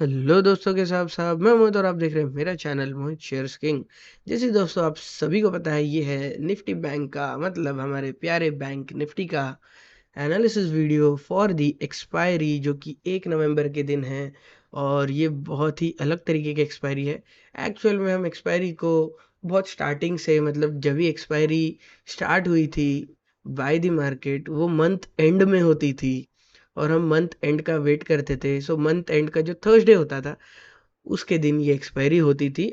Hello दोस्तों के साथ साहब मैं मोहित और आप देख रहे हैं मेरा चैनल मोहित शेयर्स किंग। जैसे दोस्तों आप सभी को पता है ये है निफ्टी बैंक का मतलब हमारे प्यारे बैंक निफ्टी का analysis video for the expiry जो कि 1 नवंबर के दिन है। और ये बहुत ही अलग तरीके की एक्सपायरी है। एक्चुअल में हम एक्सपायरी को बहुत स्टार्टिंग से मतलब जब भी एक्सपायरी स्टार्ट हुई थी बाय द मार्केट वो मंथ एंड में होती थी और हम मंथ एंड का वेट करते थे। सो मंथ एंड का जो थर्सडे होता था उसके दिन ये एक्सपायरी होती थी।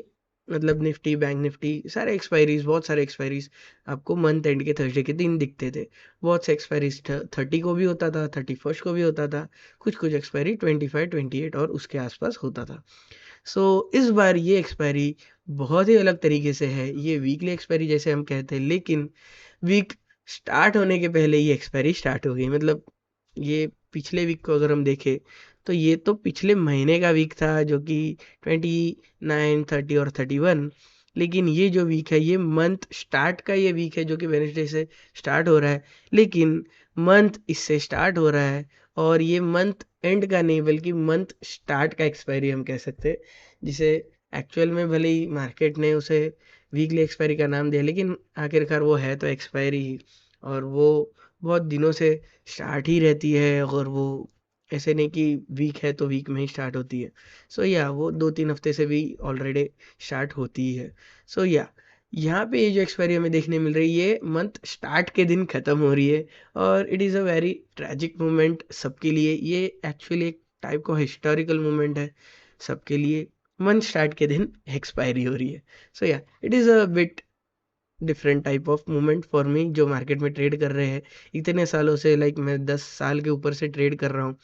मतलब निफ्टी बैंक निफ्टी सारे एक्सपायरीज बहुत सारे एक्सपायरीज आपको मंथ एंड के थर्सडे के दिन दिखते थे। बहुत से एक्सपायरीज 30 को भी होता था, 31st को भी होता था, कुछ कुछ एक्सपायरी 25 28 और उसके आसपास होता था। सो इस बार ये एक्सपायरी बहुत ही अलग तरीके से है। ये वीकली एक्सपायरी जैसे हम कहते हैं, लेकिन वीक स्टार्ट होने के पहले ये एक्सपायरी स्टार्ट हो गई। मतलब ये पिछले वीक को अगर हम देखें तो ये तो पिछले महीने का वीक था जो कि 29 30 और 31। लेकिन ये जो वीक है ये मंथ स्टार्ट का ये वीक है जो कि वेनेसडे से स्टार्ट हो रहा है। लेकिन मंथ इससे स्टार्ट हो रहा है और ये मंथ एंड का नहीं बल्कि मंथ स्टार्ट का एक्सपायरी हम कह सकते हैं, जिसे एक्चुअल में भले ही मार्केट ने उसे वीकली एक्सपायरी का नाम दिया लेकिन आखिरकार वो है तो एक्सपायरी ही। और वो बहुत दिनों से स्टार्ट ही रहती है और वो ऐसे नहीं कि वीक है तो वीक में ही स्टार्ट होती है। सो या वो 2 3 हफ्ते से भी ऑलरेडी स्टार्ट होती ही है। सो या यहाँ पे ये जो एक्सपायरी हमें देखने मिल रही है ये मंथ स्टार्ट के दिन ख़त्म हो रही है। और it is a very tragic moment सबके लिए। ये एक्चुअली एक टाइप का हिस्टोरिकल मोमेंट है सबके लिए। मंथ स्टार्ट के दिन एक्सपायरी हो रही है। सो या it is a bit different type of movement for me जो मार्केट में ट्रेड कर रहे हैं इतने सालों से। लाइक मैं 10 साल के ऊपर से ट्रेड कर रहा हूँ,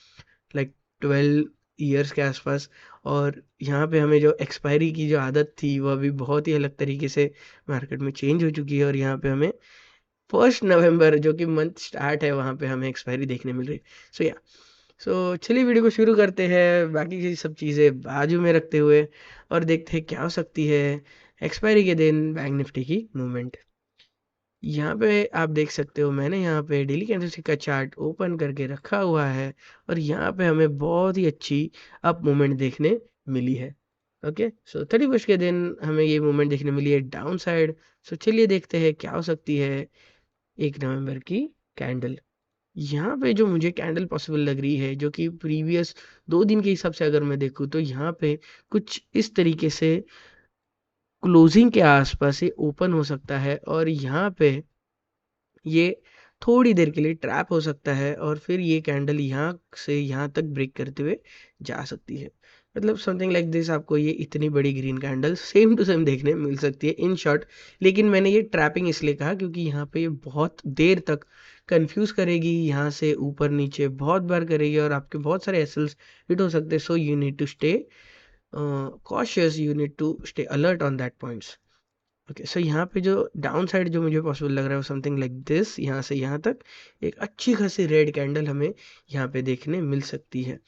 लाइक 12 ईयर्स के आसपास। और यहाँ पे हमें जो एक्सपायरी की जो आदत थी वो अभी बहुत ही अलग तरीके से मार्केट में चेंज हो चुकी है। और यहाँ पे हमें 1 नवंबर जो कि मंथ स्टार्ट है वहाँ पे हमें एक्सपायरी देखने मिल रही है। सो या सो चलिए वीडियो को शुरू करते हैं बाकी की सब चीज़ें बाजू में रखते हुए और देखते हैं क्या हो सकती है एक्सपायरी के दिन बैंक निफ्टी की मूवमेंट। यहाँ पे आप देख सकते हो मैंने यहाँ पे डेली कैंडलस्टिक का चार्ट ओपन करके रखा हुआ है और यहाँ पे हमें बहुत ही अच्छी अप मूवमेंट देखने मिली है। ओके, सो 31st के दिन हमें ये मूवमेंट देखने मिली है डाउन साइड। सो चलिए देखते हैं क्या हो सकती है 1 नवंबर की कैंडल। यहाँ पे जो मुझे कैंडल पॉसिबल लग रही है जो कि प्रीवियस 2 दिन के हिसाब से अगर मैं देखूँ तो यहाँ पे कुछ इस तरीके से क्लोजिंग के आसपास ये ओपन हो सकता है और यहाँ पे ये थोड़ी देर के लिए ट्रैप हो सकता है और फिर ये कैंडल यहाँ से यहाँ तक ब्रेक करते हुए जा सकती है। मतलब समथिंग लाइक दिस आपको ये इतनी बड़ी green candle same to same देखने मिल सकती है इन शॉर्ट। लेकिन मैंने ये ट्रैपिंग इसलिए कहा क्योंकि यहाँ पे ये बहुत देर तक कंफ्यूज करेगी, यहाँ से ऊपर नीचे बहुत बार करेगी और आपके बहुत सारे एसएल्स हिट हो सकते हैं। So you need to stay cautious, you need to stay alert on that points. Okay, so यहाँ पे जो डाउन साइड जो मुझे पॉसिबल लग रहा है वो समथिंग लाइक दिस, यहाँ से यहाँ तक एक अच्छी खासी रेड कैंडल हमें यहाँ पे देखने मिल सकती है।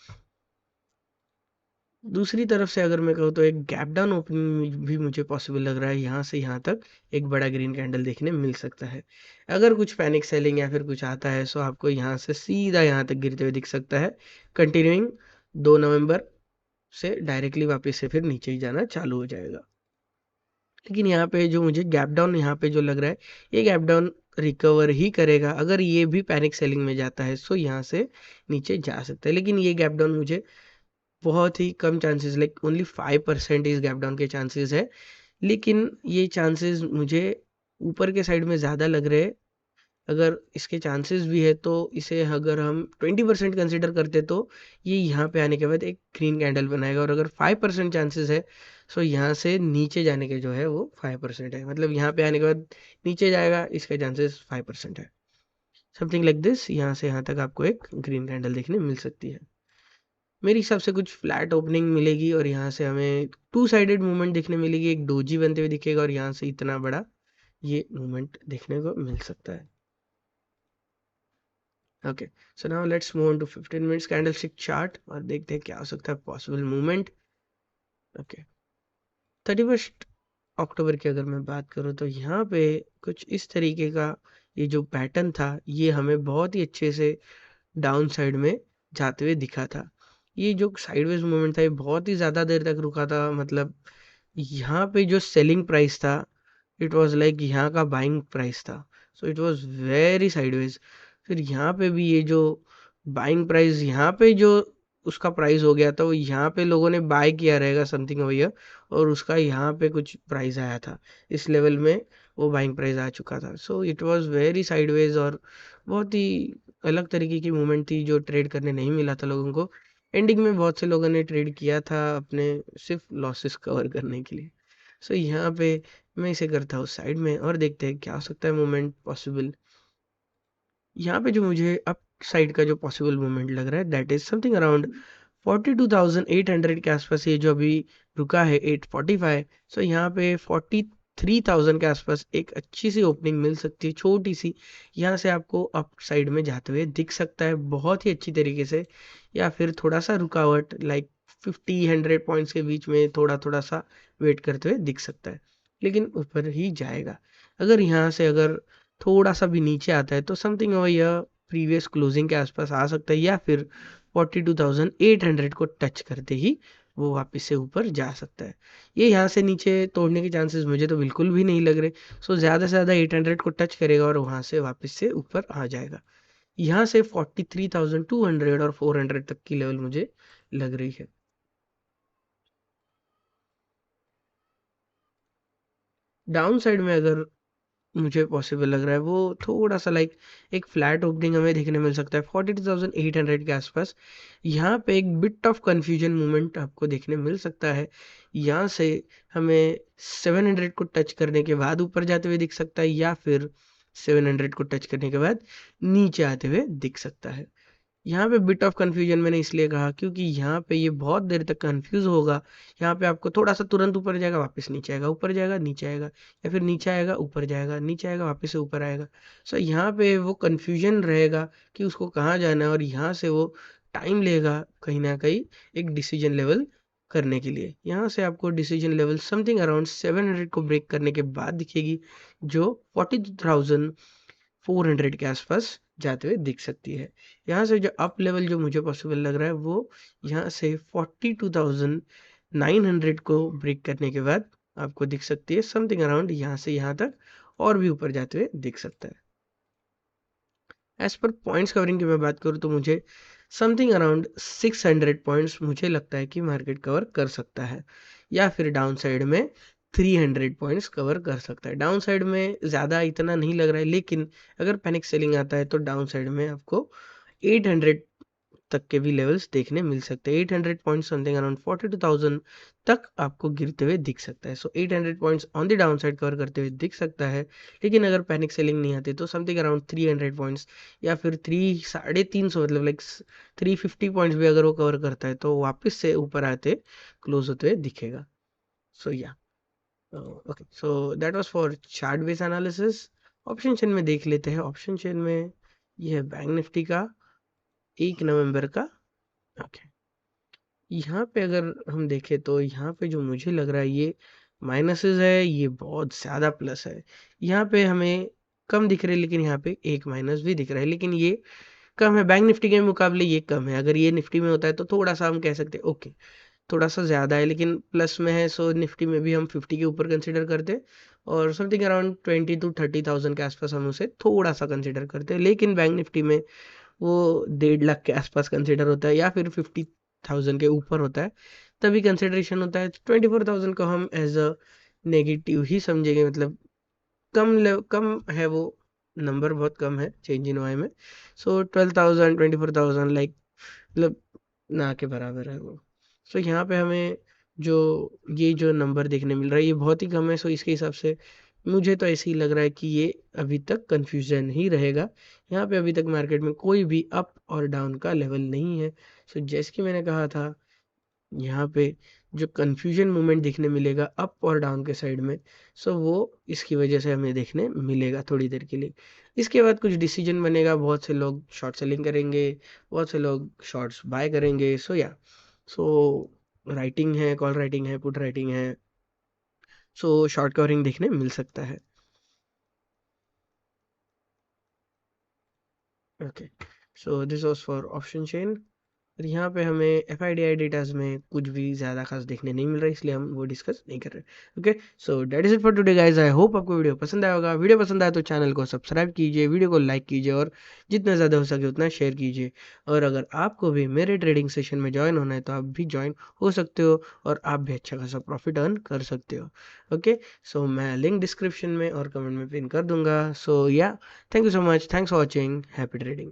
दूसरी तरफ से अगर मैं कहूँ तो एक गैप डाउन ओपनिंग भी मुझे पॉसिबल लग रहा है, यहाँ से यहाँ तक एक बड़ा ग्रीन कैंडल देखने मिल सकता है। अगर कुछ पैनिक सेलिंग या फिर कुछ आता है सो आपको यहाँ से सीधा यहाँ तक गिरते हुए दिख सकता है, कंटिन्यूइंग 2 नवंबर से डायरेक्टली वापस से फिर नीचे ही जाना चालू हो जाएगा। लेकिन यहाँ पे जो मुझे गैप डाउन यहाँ पे जो लग रहा है ये गैप डाउन रिकवर ही करेगा। अगर ये भी पैनिक सेलिंग में जाता है सो यहाँ से नीचे जा सकता है, लेकिन ये गैप डाउन मुझे बहुत ही कम चांसेस, लाइक ओनली 5% इस गैप डाउन के चांसेस है। लेकिन ये चांसेस मुझे ऊपर के साइड में ज़्यादा लग रहे हैं। अगर इसके चांसेस भी है तो इसे अगर हम 20% कंसिडर करते तो ये यहाँ पे आने के बाद एक ग्रीन कैंडल बनाएगा। और अगर 5% चांसेस है सो यहाँ से नीचे जाने के जो है वो 5% है। मतलब यहाँ पे आने के बाद नीचे जाएगा, इसके चांसेस 5% है। समथिंग लाइक दिस, यहाँ से यहाँ तक आपको एक ग्रीन कैंडल देखने मिल सकती है। मेरे हिसाब से कुछ फ्लैट ओपनिंग मिलेगी और यहाँ से हमें टू साइडेड मूवमेंट देखने मिलेगी, एक डोजी बनते हुए दिखेगा और यहाँ से इतना बड़ा ये मूवमेंट देखने को मिल सकता है। Okay, so now let's move on to 15 minutes candlestick chart और देखते हैं क्या हो सकता है पॉसिबल मूवमेंट। ओके, 31 अक्टूबर की अगर मैं बात करूँ तो यहाँ पे कुछ इस तरीके का ये जो पैटर्न था ये हमें बहुत ही अच्छे से डाउन साइड में जाते हुए दिखा था। ये जो साइडवेज मूवमेंट था ये बहुत ही ज़्यादा देर तक रुका था, मतलब यहाँ पे जो सेलिंग प्राइस था इट वाज लाइक यहाँ का बाइंग प्राइस था, so it was very sideways. फिर यहाँ पे भी ये जो बाइंग प्राइस यहाँ पे जो उसका प्राइस हो गया था, वो यहाँ पे लोगों ने बाय किया रहेगा समथिंग भैया, और उसका यहाँ पे कुछ प्राइस आया था इस लेवल में, वो बाइंग प्राइस आ चुका था। So it was very sideways और बहुत ही अलग तरीके की मूवमेंट थी जो ट्रेड करने नहीं मिला था लोगों को। एंडिंग में बहुत से लोगों ने ट्रेड किया था अपने सिर्फ लॉसेस कवर करने के लिए। सो यहाँ पे मैं इसे करता हूँ साइड में और देखते हैं क्या हो सकता है मूवमेंट पॉसिबल। यहाँ पे जो मुझे अप साइड का जो पॉसिबल मूवमेंट लग रहा है दैट इज समथिंग अराउंड 42,800 के आसपास। ये जो अभी रुका है 845, सो यहाँ पे 43,000 के आसपास एक अच्छी सी ओपनिंग मिल सकती है, छोटी सी। यहाँ से आपको अप साइड में जाते हुए दिख सकता है बहुत ही अच्छी तरीके से, या फिर थोड़ा सा रुकावट लाइक 50-100 पॉइंट्स के बीच में थोड़ा थोड़ा सा वेट करते हुए दिख सकता है, लेकिन ऊपर ही जाएगा। अगर यहाँ से अगर थोड़ा सा भी नीचे आता है तो समथिंग ओवर यह प्रीवियस क्लोजिंग के आसपास आ सकता है, या फिर 42,800 को टच करते ही वो वापस से ऊपर जा सकता है। ये यहाँ से नीचे तोड़ने के चांसेस मुझे तो बिल्कुल भी नहीं लग रहे। सो ज़्यादा से ज़्यादा 800 को टच करेगा और वहाँ से वापस से ऊपर आ जाएगा। यहाँ से 43,200 और 400 तक की लेवल मुझे लग रही है। डाउन साइड में अगर मुझे पॉसिबल लग रहा है वो थोड़ा सा लाइक एक फ्लैट ओपनिंग हमें देखने मिल सकता है 42,800 के आसपास। यहाँ पे एक बिट ऑफ कंफ्यूजन मूवमेंट आपको देखने मिल सकता है। यहाँ से हमें 700 को टच करने के बाद ऊपर जाते हुए दिख सकता है, या फिर 700 को टच करने के बाद नीचे आते हुए दिख सकता है। यहाँ पे बिट ऑफ कंफ्यूजन मैंने इसलिए कहा क्योंकि यहाँ पे ये बहुत देर तक कंफ्यूज होगा। यहाँ पे आपको थोड़ा सा तुरंत ऊपर जाएगा, वापस नीचे आएगा, ऊपर जाएगा नीचे आएगा, या फिर नीचे आएगा ऊपर जाएगा, नीचे आएगा वापस से ऊपर आएगा। सो यहाँ पे वो कंफ्यूजन रहेगा कि उसको कहाँ जाना है, और यहाँ से वो टाइम लेगा कहीं ना कहीं एक डिसीजन लेवल करने के लिए। यहाँ से आपको डिसीजन लेवल समथिंग अराउंड 700 को ब्रेक करने के बाद दिखेगी, जो 42,400 के आसपास जाते हुए दिख सकती है। यहाँ से जो अप लेवल जो मुझे पॉसिबल लग रहा है वो यहाँ से 42,900 को ब्रेक करने के बाद आपको दिख सकती है समथिंग अराउंड यहाँ से यहाँ तक, और भी ऊपर जाते हुए दिख सकता है। एज पर पॉइंट्स कवरिंग की मैं बात करूँ तो मुझे समथिंग अराउंड 600 पॉइंट्स मुझे लगता है कि मार्केट कवर कर सकता है, या फिर डाउन साइड में 300 पॉइंट्स कवर कर सकता है। डाउन साइड में ज़्यादा इतना नहीं लग रहा है, लेकिन अगर पैनिक सेलिंग आता है तो डाउन साइड में आपको 800 तक के भी लेवल्स देखने मिल सकते हैं। 800 पॉइंट्स समथिंग अराउंड 42,000 तक आपको गिरते हुए दिख सकता है। सो 800 points on the down side cover करते हुए दिख सकता है, लेकिन अगर पैनिक सेलिंग नहीं आती तो समथिंग अराउंड 300 पॉइंट्स, या फिर 300 मतलब लाइक 350 पॉइंट्स भी अगर वो कवर करता है तो वापस से ऊपर आते क्लोज होते हुए दिखेगा। सो या okay, so that was for chart base analysis. Option chain में देख लेते हैं। ऑप्शन चेन में ये है बैंक निफ्टी का 1 नवंबर का। ओके, यहाँ पे अगर हम देखें तो यहाँ पे जो मुझे लग रहा है ये माइनसेस है, ये बहुत ज़्यादा प्लस है। यहाँ पे हमें कम दिख रहे हैं, लेकिन यहाँ पे एक माइनस भी दिख रहा है, लेकिन ये कम है बैंक निफ्टी के मुकाबले, ये कम है। अगर ये निफ्टी में होता है तो थोड़ा सा हम कह सकते हैं ओके थोड़ा सा ज़्यादा है, लेकिन प्लस में है। सो निफ्टी में भी हम 50 के ऊपर कंसिडर करते हैं, और समथिंग अराउंड 20 to 30,000 के आसपास हम उसे थोड़ा सा कंसिडर करते हैं। लेकिन बैंक निफ्टी में वो 1.5 लाख के आसपास कंसिडर होता है, या फिर 50,000 के ऊपर होता है तभी कंसिडरेशन होता है। 24,000 को हम एज अ नेगेटिव ही समझेंगे, मतलब कम है वो, नंबर बहुत कम है चेंज इन वाई में। सो 12,000 24,000 लाइक मतलब ना के बराबर है वो। सो यहाँ पे हमें जो ये जो नंबर देखने मिल रहा है ये बहुत ही कम है। सो इसके हिसाब से मुझे तो ऐसे ही लग रहा है कि ये अभी तक कंफ्यूजन ही रहेगा। यहाँ पे अभी तक मार्केट में कोई भी अप और डाउन का लेवल नहीं है। सो जैसे कि मैंने कहा था, यहाँ पे जो कंफ्यूजन मूवमेंट देखने मिलेगा अप और डाउन के साइड में, सो वो इसकी वजह से हमें देखने मिलेगा थोड़ी देर के लिए। इसके बाद कुछ डिसीजन बनेगा, बहुत से लोग शॉर्ट सेलिंग करेंगे, बहुत से लोग शॉर्ट्स बाय करेंगे। सो या सो राइटिंग है, कॉल राइटिंग है, पुट राइटिंग है, सो शॉर्ट कवरिंग देखने मिल सकता है। Okay, so this was for option chain. और यहाँ पे हमें एफआईडीआई डेटाज में कुछ भी ज़्यादा खास देखने नहीं मिल रहा है, इसलिए हम वो डिस्कस नहीं कर रहे। Okay, so that is it for today guys. I hope आपको वीडियो पसंद आया होगा। वीडियो पसंद आया तो चैनल को सब्सक्राइब कीजिए, वीडियो को लाइक कीजिए और जितना ज़्यादा हो सके उतना शेयर कीजिए। और अगर आपको भी मेरे ट्रेडिंग सेशन में ज्वाइन होना है तो आप भी ज्वाइन हो सकते हो और आप भी अच्छा खासा प्रॉफिट अर्न कर सकते हो। ओके, सो मैं लिंक डिस्क्रिप्शन में और कमेंट में पिन कर दूंगा। सो या, thank you so much, thanks for watching, happy trading.